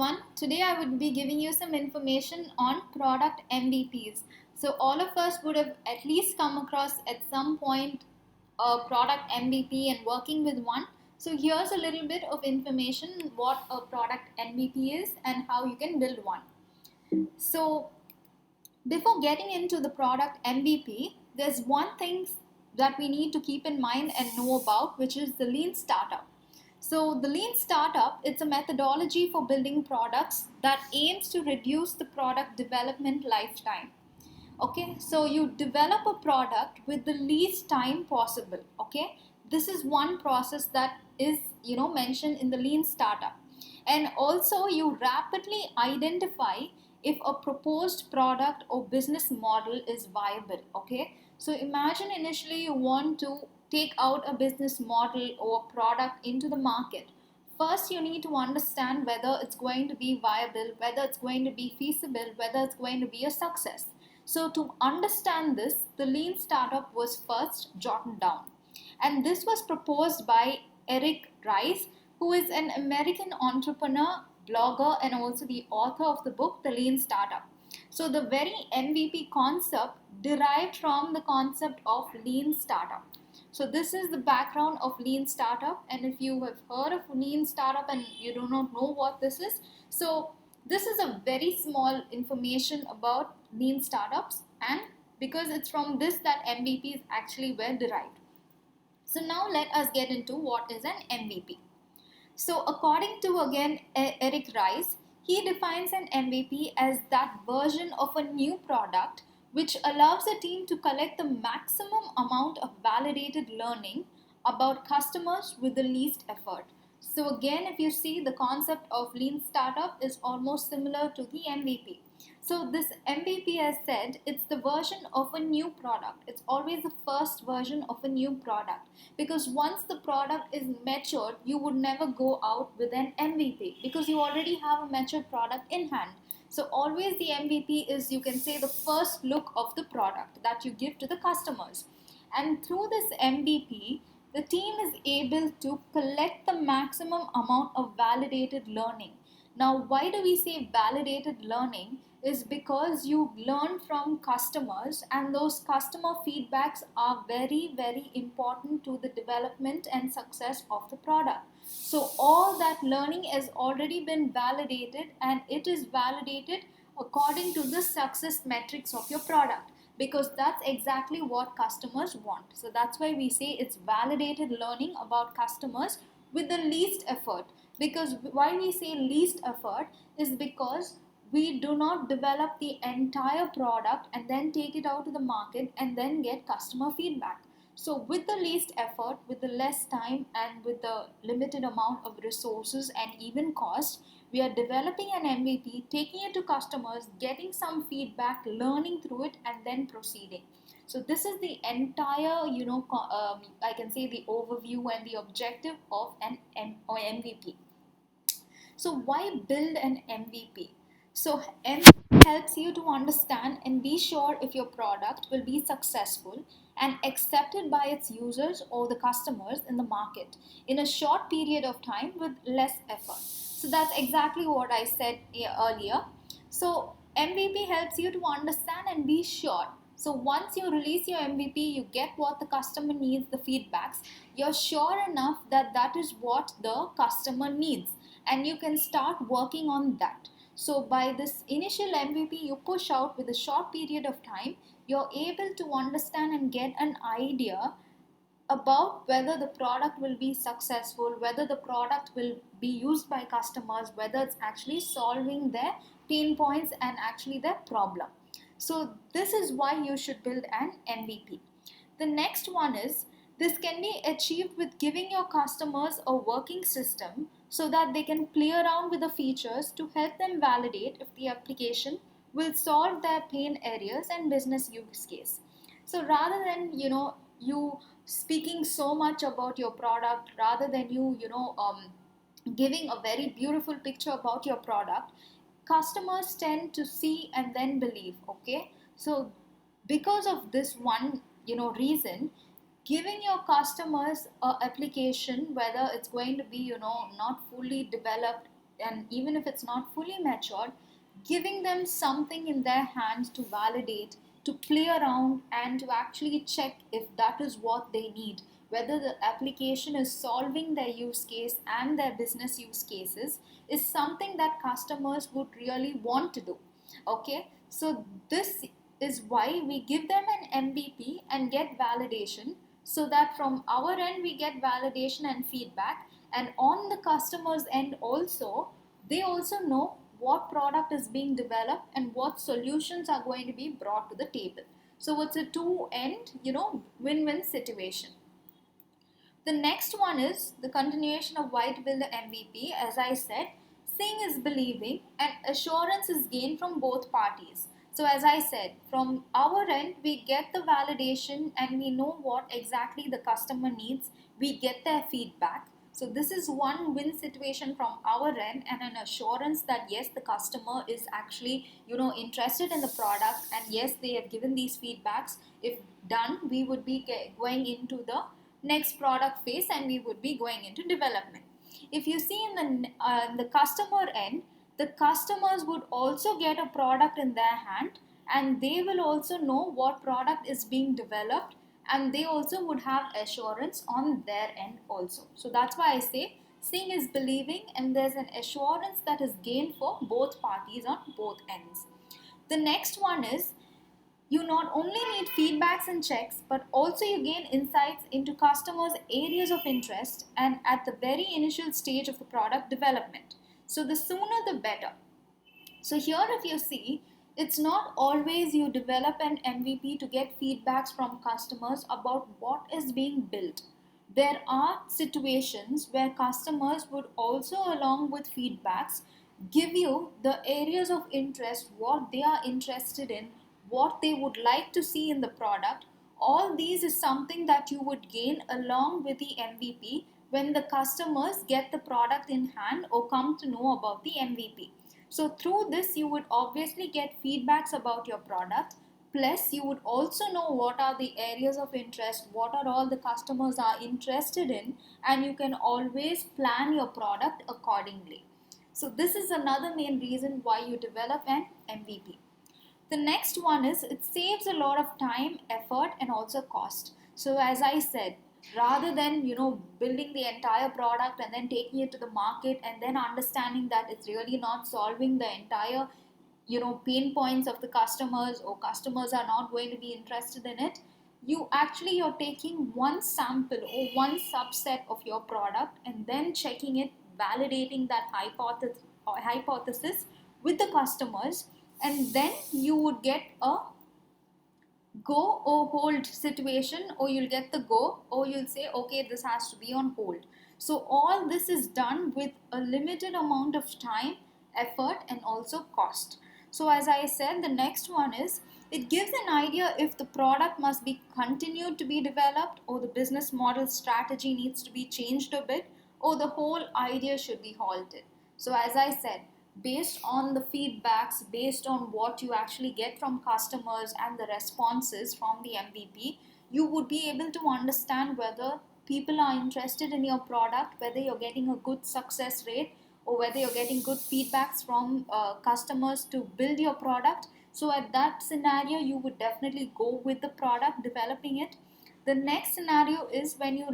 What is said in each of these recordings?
everyone. Today I would be giving you some information on product MVPs. So all of us would have at least come across at some point a product MVP and working with one. So here's a little bit of information what a product MVP is and how you can build one. So before getting into the product MVP, there's one thing that we need to keep in mind and know about, which is the lean startup. So the lean startup, it's a methodology for building products that aims to reduce the product development lifetime. Okay, so you develop a product with the least time possible. Okay, this is one process that is mentioned in the lean startup. And also you rapidly identify if a proposed product or business model is viable. Okay, so imagine initially you want to take out a business model or product into the market. First you need to understand whether it's going to be viable, whether it's going to be feasible, whether it's going to be a success. So to understand this, the lean startup was first jotted down. And this was proposed by Eric Rice, who is an American entrepreneur, blogger, and also the author of the book, The Lean Startup. So the very MVP concept derived from the concept of lean startup. So this is the background of lean startup. And if you have heard of lean startup and you do not know what this is, so this is a very small information about lean startups, and because it's from this that MVPs actually were derived. So now let us get into what is an MVP. So according to again Eric Rice, he defines an MVP as that version of a new product which allows a team to collect the maximum amount of validated learning about customers with the least effort. So again, if you see, the concept of lean startup is almost similar to the MVP. So this MVP, as said, it's the version of a new product. It's always the first version of a new product, because once the product is matured, you would never go out with an MVP because you already have a matured product in hand. So always the MVP is, you can say, the first look of the product that you give to the customers. And through this MVP, the team is able to collect the maximum amount of validated learning. Now, why do we say validated learning? Is because you learn from customers, and those customer feedbacks are very, very important to the development and success of the product. So all that learning has already been validated, and it is validated according to the success metrics of your product, because that's exactly what customers want. So that's why we say it's validated learning about customers with the least effort. Because why we say least effort is because we do not develop the entire product and then take it out to the market and then get customer feedback. So with the least effort, with the less time, and with the limited amount of resources and even cost, we are developing an MVP, taking it to customers, getting some feedback, learning through it, and then proceeding. So this is the entire, I can say, the overview and the objective of an MVP. So why build an MVP? So MVP helps you to understand and be sure if your product will be successful and accepted by its users or the customers in the market in a short period of time with less effort. So that's exactly what I said earlier. So MVP helps you to understand and be sure. So once you release your MVP, you get what the customer needs, the feedbacks. You're sure enough that that is what the customer needs, and you can start working on that. So by this initial MVP you push out with a short period of time, you're able to understand and get an idea about whether the product will be successful, whether the product will be used by customers, whether it's actually solving their pain points and actually their problem. So this is why you should build an MVP. The next one is, this can be achieved with giving your customers a working system so that they can play around with the features to help them validate if the application will solve their pain areas and business use case. So rather than you speaking so much about your product, rather than giving a very beautiful picture about your product, customers tend to see and then believe. Okay, so because of this one reason, giving your customers a application, whether it's going to be not fully developed, and even if it's not fully matured, giving them something in their hands to validate, to play around, and to actually check if that is what they need, whether the application is solving their use case and their business use cases, is something that customers would really want to do. Okay, so this is why we give them an MVP and get validation, so that from our end we get validation and feedback, and on the customer's end also, they also know what product is being developed and what solutions are going to be brought to the table. So it's a two end, win-win situation. The next one is the continuation of why to build the MVP. As I said, seeing is believing and assurance is gained from both parties. So as I said, from our end, we get the validation and we know what exactly the customer needs. We get their feedback. So this is one win situation from our end, and an assurance that yes, the customer is actually, interested in the product, and yes, they have given these feedbacks. If done, we would be going into the next product phase and we would be going into development. If you see in the customer end, the customers would also get a product in their hand, and they will also know what product is being developed, and they also would have assurance on their end also. So that's why I say seeing is believing, and there's an assurance that is gained for both parties on both ends. The next one is you not only need feedbacks and checks, but also you gain insights into customers' areas of interest and at the very initial stage of the product development. So the sooner the better. So here if you see, it's not always you develop an MVP to get feedbacks from customers about what is being built. There are situations where customers would also, along with feedbacks, give you the areas of interest, what they are interested in, what they would like to see in the product. All these is something that you would gain along with the MVP when the customers get the product in hand or come to know about the MVP. So through this, you would obviously get feedbacks about your product. Plus, you would also know what are the areas of interest, what are all the customers are interested in, and you can always plan your product accordingly. So this is another main reason why you develop an MVP. The next one is it saves a lot of time, effort, and also cost. So as I said, rather than building the entire product and then taking it to the market and then understanding that it's really not solving the entire pain points of the customers, or customers are not going to be interested in it, you're taking one sample or one subset of your product and then checking it, validating that hypothesis with the customers, and then you would get a go or hold situation, or you'll get the go, or you'll say okay, this has to be on hold. So all this is done with a limited amount of time, effort, and also cost. So as I said, the next one is it gives an idea if the product must be continued to be developed, or the business model strategy needs to be changed a bit, or the whole idea should be halted. So as I said, based on the feedbacks, based on what you actually get from customers and the responses from the MVP, you would be able to understand whether people are interested in your product, whether you're getting a good success rate, or whether you're getting good feedbacks from customers to build your product. So at that scenario, you would definitely go with the product, developing it. The next scenario is when you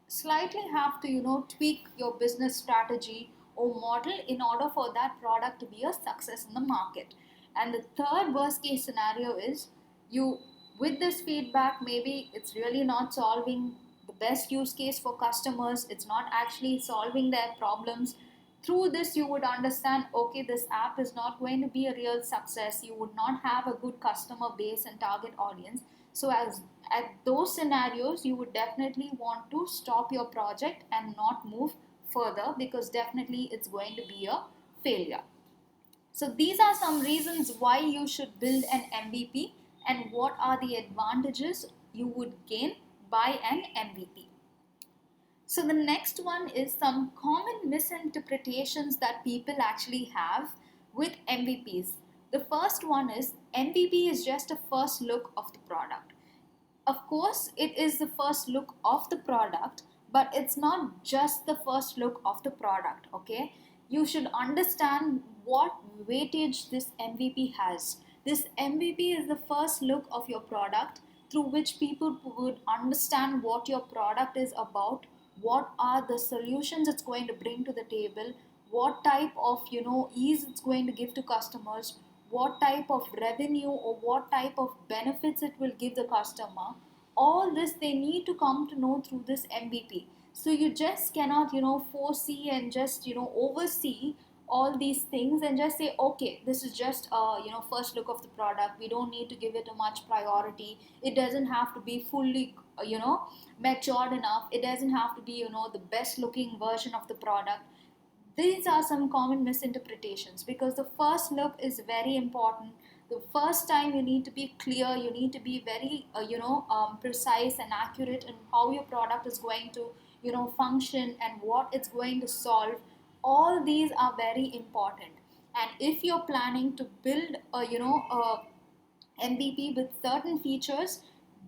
slightly have to tweak your business strategy or model in order for that product to be a success in the market. And the third worst case scenario is you, with this feedback, maybe it's really not solving the best use case for customers, it's not actually solving their problems. Through this, you would understand okay, this app is not going to be a real success, you would not have a good customer base and target audience. So as at those scenarios, you would definitely want to stop your project and not move further, because definitely it's going to be a failure. So these are some reasons why you should build an MVP, and what are the advantages you would gain by an MVP. So the next one is some common misinterpretations that people actually have with MVPs. The first one is MVP is just a first look of the product. Of course, it is the first look of the product, but it's not just the first look of the product, okay? you should understand what weightage this MVP has. This MVP is the first look of your product through which people would understand what your product is about, what are the solutions it's going to bring to the table, what type of ease it's going to give to customers, what type of revenue or what type of benefits it will give the customer. All this they need to come to know through this MVP. So you just cannot foresee and just oversee all these things and just say, okay, this is just first look of the product, we don't need to give it a much priority, it doesn't have to be fully matured enough, it doesn't have to be the best looking version of the product. These are some common misinterpretations, because the first look is very important. The first time you need to be clear, you need to be very precise and accurate in how your product is going to function and what it's going to solve. All these are very important. And if you're planning to build a MVP with certain features,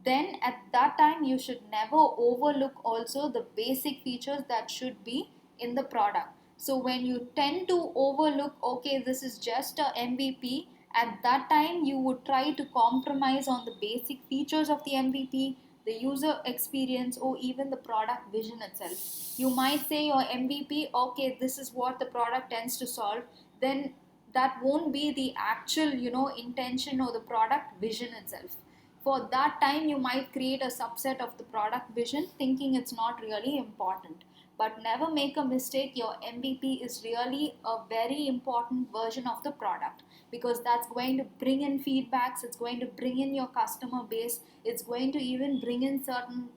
then at that time you should never overlook also the basic features that should be in the product. So when you tend to overlook, okay, this is just a MVP, at that time you would try to compromise on the basic features of the MVP, the user experience, or even the product vision itself. You might say your MVP, okay, this is what the product tends to solve, then that won't be the actual intention or the product vision itself. For that time you might create a subset of the product vision thinking it's not really important. But never make a mistake, your MVP is really a very important version of the product, because that's going to bring in feedbacks, it's going to bring in your customer base, it's going to even bring in certain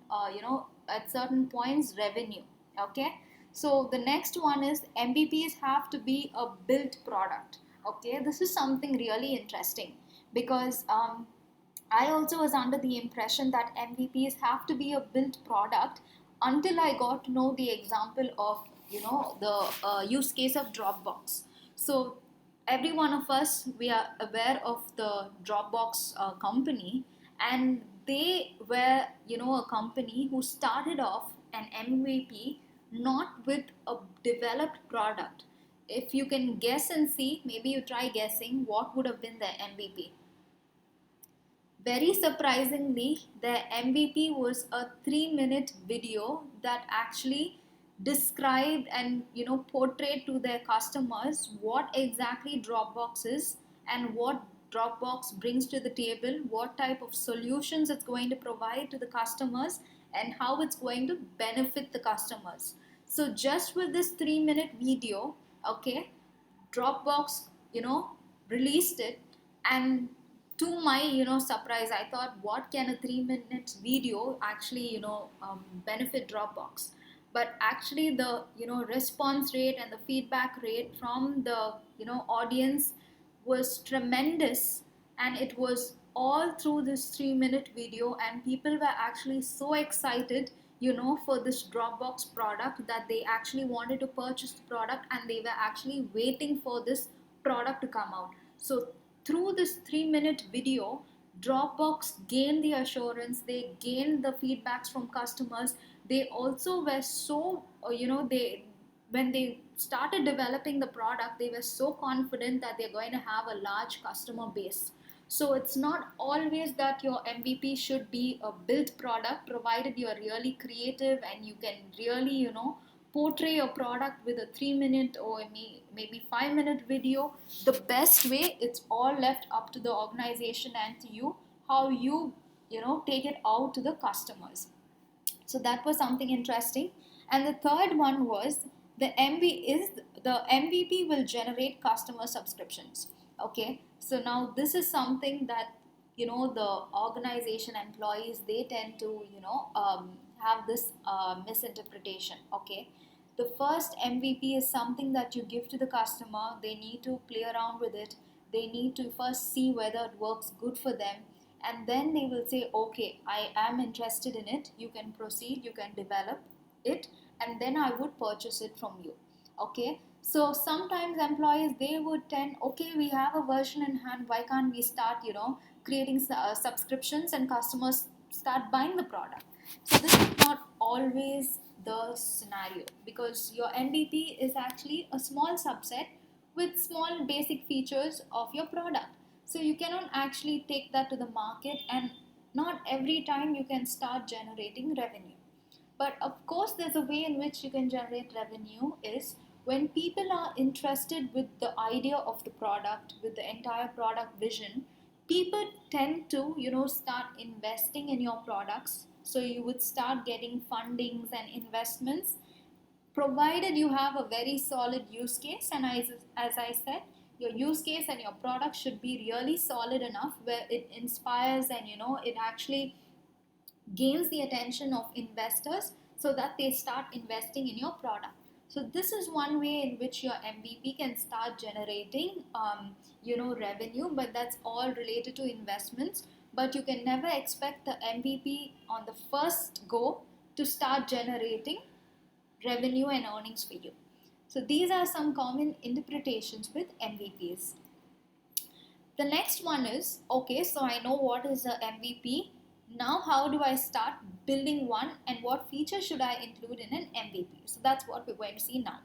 at certain points revenue. Okay, so the next one is MVPs have to be a built product. Okay, this is something really interesting, because I also was under the impression that MVPs have to be a built product until I got to know the example of the use case of Dropbox. So every one of us, we are aware of the Dropbox company, and they were a company who started off an MVP not with a developed product. If you can guess and see, maybe you try guessing what would have been the MVP. Very surprisingly, the MVP was a 3-minute video that actually described and portrayed to their customers what exactly Dropbox is and what Dropbox brings to the table, what type of solutions it's going to provide to the customers, and how it's going to benefit the customers. So just with this 3-minute video, okay, Dropbox, released it, and to my, surprise, I thought, what can a 3 minute video actually, benefit Dropbox? But actually, the response rate and the feedback rate from the audience was tremendous, and it was all through this 3 minute video, and people were actually so excited for this Dropbox product that they actually wanted to purchase the product, and they were actually waiting for this product to come out. So through this 3 minute video, Dropbox gained the assurance, they gained the feedbacks from customers. They also were so they when they started developing the product, they were so confident that they're going to have a large customer base. So it's not always that your MVP should be a built product, provided you're really creative and you can really portray your product with a 3 minute or maybe 5 minute video. The best way, it's all left up to the organization and to you, how you take it out to the customers. So that was something interesting. And the third one was the MVP will generate customer subscriptions. Okay, so now this is something that the organization employees, they tend to have this misinterpretation. Okay, the first MVP is something that you give to the customer. They need to play around with it. They need to first see whether it works good for them, and then they will say, okay, I am interested in it, you can proceed, you can develop it, and then I would purchase it from you. Okay, so sometimes employees, they would tend, okay, we have a version in hand, why can't we start creating subscriptions and customers start buying the product? So this is not always the scenario, because your MVP is actually a small subset with small basic features of your product. So you cannot actually take that to the market, and not every time you can start generating revenue. But of course, there's a way in which you can generate revenue is when people are interested with the idea of the product, with the entire product vision, people tend to, start investing in your products. So you would start getting fundings and investments, provided you have a very solid use case. And as I said, your use case and your product should be really solid enough where it inspires and it actually gains the attention of investors so that they start investing in your product. So this is one way in which your MVP can start generating revenue, but that's all related to investments. But you can never expect the MVP on the first go to start generating revenue and earnings for you. So these are some common interpretations with MVPs. The next one is, okay, so I know what is a MVP. Now how do I start building one, and what features should I include in an MVP? So that's what we're going to see now.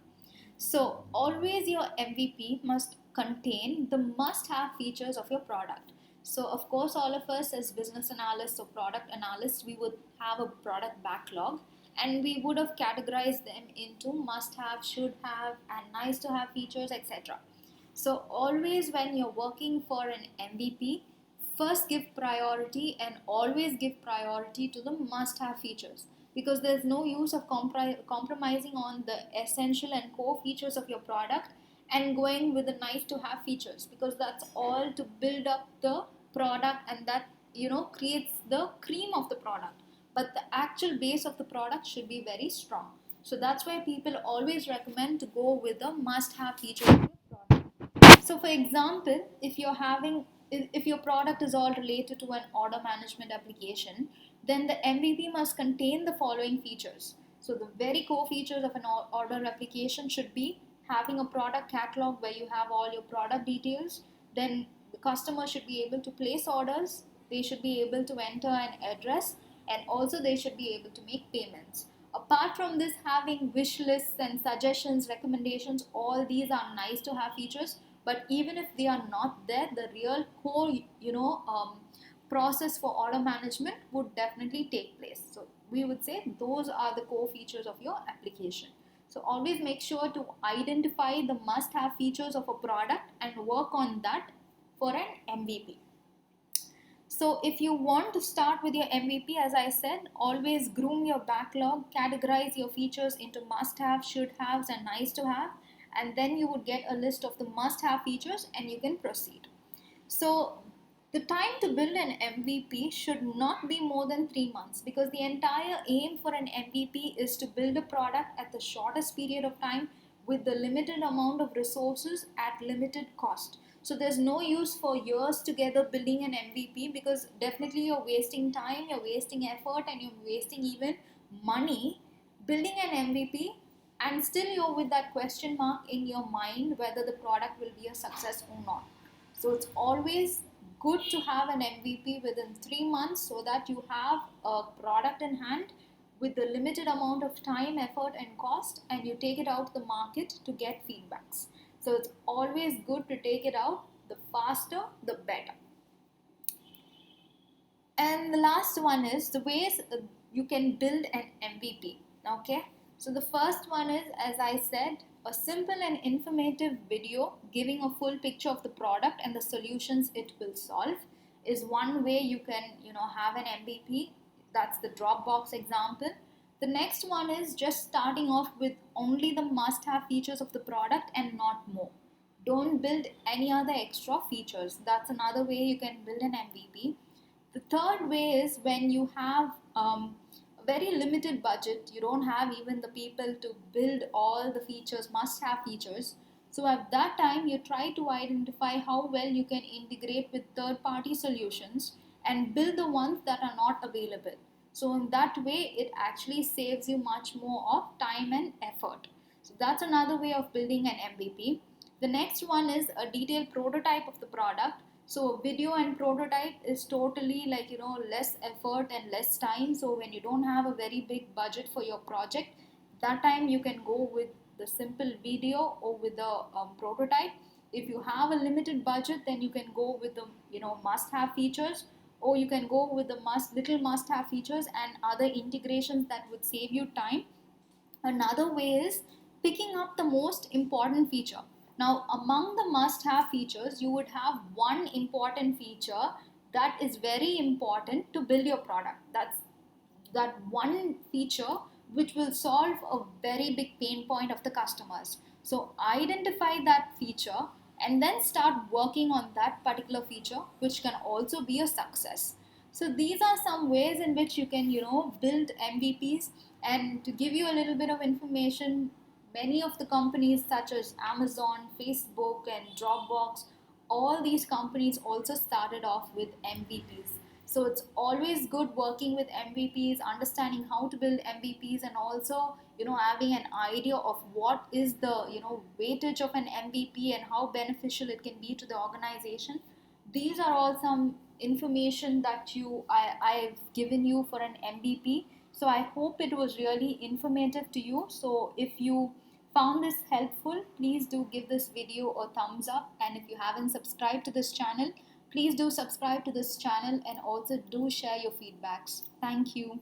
So always your MVP must contain the must-have features of your product. So of course, all of us as business analysts or product analysts, we would have a product backlog, and we would have categorized them into must-have, should-have, and nice-to-have features, etc. So always when you're working for an MVP, first give priority and always give priority to the must-have features, because there's no use of compromising on the essential and core features of your product and going with the nice-to-have features, because that's all to build up the product, and that creates the cream of the product. But the actual base of the product should be very strong. So that's why people always recommend to go with the must-have features of your product. So for example, if your product is all related to an order management application, then the MVP must contain the following features. So the very core features of an order application should be having a product catalog where you have all your product details. Then the customer should be able to place orders, they should be able to enter an address, and also they should be able to make payments. Apart from this, having wish lists and suggestions, recommendations, all these are nice to have features. But even if they are not there, the real core process for order management would definitely take place. So we would say those are the core features of your application. So always make sure to identify the must have features of a product and work on that for an MVP. So if you want to start with your MVP, as I said, always groom your backlog, categorize your features into must have, should haves, and nice to have, and then you would get a list of the must have features and you can proceed. So the time to build an MVP should not be more than 3 months, because the entire aim for an MVP is to build a product at the shortest period of time with the limited amount of resources at limited cost. So there's no use for years together building an MVP, because definitely you're wasting time, you're wasting effort, and you're wasting even money building an MVP, and still you're with that question mark in your mind whether the product will be a success or not. So it's always good to have an MVP within 3 months so that you have a product in hand with the limited amount of time, effort, and cost, and you take it out to the market to get feedbacks. So it's always good to take it out. The faster, the better. And the last one is the ways you can build an MVP. Okay. So the first one is, as I said, a simple and informative video giving a full picture of the product and the solutions it will solve is one way you can, have an MVP. That's the Dropbox example. The next one is just starting off with only the must-have features of the product and not more. Don't build any other extra features. That's another way you can build an MVP. The third way is when you have a very limited budget, you don't have even the people to build all the features, must-have features. So at that time, you try to identify how well you can integrate with third-party solutions and build the ones that are not available. So in that way, it actually saves you much more of time and effort. So that's another way of building an MVP. The next one is a detailed prototype of the product. So video and prototype is totally less effort and less time. So when you don't have a very big budget for your project, that time you can go with the simple video or with the prototype. If you have a limited budget, then you can go with the must have features, or you can go with the must have features and other integrations that would save you time. Another way is picking up the most important feature. Now, among the must have features, you would have one important feature that is very important to build your product. That's that one feature which will solve a very big pain point of the customers. So identify that feature and then start working on that particular feature, which can also be a success. So these are some ways in which you can build MVPs. And to give you a little bit of information, many of the companies such as Amazon, Facebook, and Dropbox, all these companies also started off with MVPs. So it's always good working with MVPs, understanding how to build MVPs, and also having an idea of what is the weightage of an MVP and how beneficial it can be to the organization. These are all some information that I've given you for an MVP. So I hope it was really informative to you. So if you found this helpful, please do give this video a thumbs up, and if you haven't subscribed to this channel, please do subscribe to this channel and also do share your feedbacks. Thank you.